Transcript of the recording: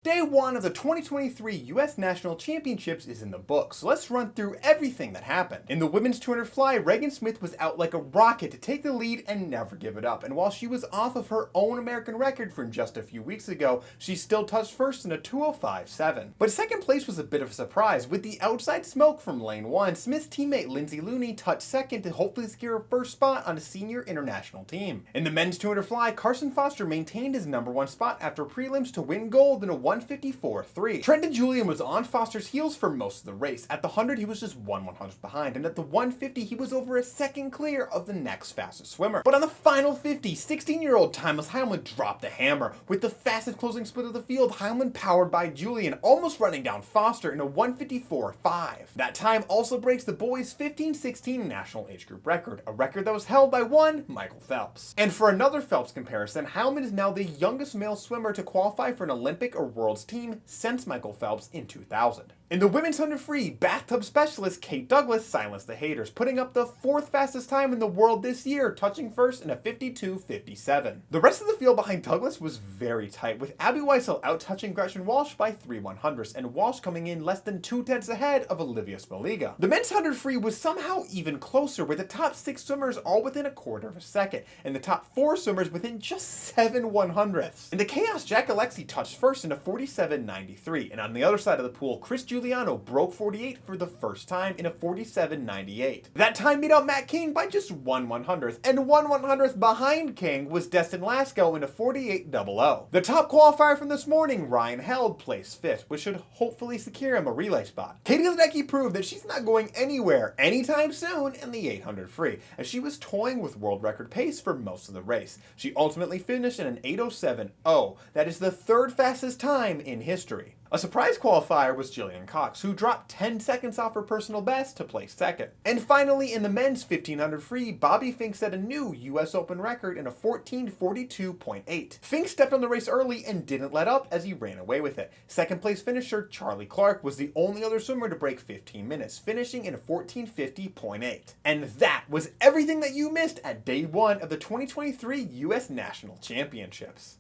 Day one of the 2023 US National Championships is in the books, so let's run through everything that happened. In the women's 200 fly, Regan Smith was out like a rocket to take the lead and never give it up, and while she was off of her own American record from just a few weeks ago, she still touched first in a 2:05.7. But second place was a bit of a surprise. With the outside smoke from lane 1, Smith's teammate Lindsay Looney touched second to hopefully secure a first spot on a senior international team. In the men's 200 fly, Carson Foster maintained his #1 spot after prelims to win gold in a 1:54.3. Trenton Julian was on Foster's heels for most of the race. At the 100, he was just 1/100th behind, and at the 150, he was over a second clear of the next fastest swimmer. But on the final 50, 16-year-old Timeless Heilman dropped the hammer. With the fastest closing split of the field, Heilman powered by Julian, almost running down Foster in a 1:54.5. That time also breaks the boys' 15-16 national age group record, a record that was held by one Michael Phelps. And for another Phelps comparison, Heilman is now the youngest male swimmer to qualify for an Olympic or World's team since Michael Phelps in 2000. In the women's 100 free, bathtub specialist Kate Douglas silenced the haters, putting up the 4th fastest time in the world this year, touching first in a 52.57. The rest of the field behind Douglas was very tight, with Abby Weissel out-touching Gretchen Walsh by 3/100ths, and Walsh coming in less than 2/10 ahead of Olivia Smoliga. The men's 100 free was somehow even closer, with the top 6 swimmers all within a quarter of a second, and the top 4 swimmers within just 7/100ths. In the chaos, Jack Alexi touched first in a 47.93, and on the other side of the pool, Chris Giuliano broke 48 for the first time in a 47.98. That time beat out Matt King by just 1/100th, and 1/100th behind King was Destin Lasco in a 48.00. The top qualifier from this morning, Ryan Held, placed 5th, which should hopefully secure him a relay spot. Katie Ledecky proved that she's not going anywhere anytime soon in the 800 free, as she was toying with world record pace for most of the race. She ultimately finished in an 8:07.0. That is the 3rd fastest time in history. A surprise qualifier was Jillian Cox, who dropped 10 seconds off her personal best to place 2nd. And finally, in the men's 1500 free, Bobby Fink set a new US Open record in a 14:42.8. Fink stepped on the race early and didn't let up as he ran away with it. Second place finisher Charlie Clark was the only other swimmer to break 15 minutes, finishing in a 14:50.8. And that was everything that you missed at day 1 of the 2023 US National Championships.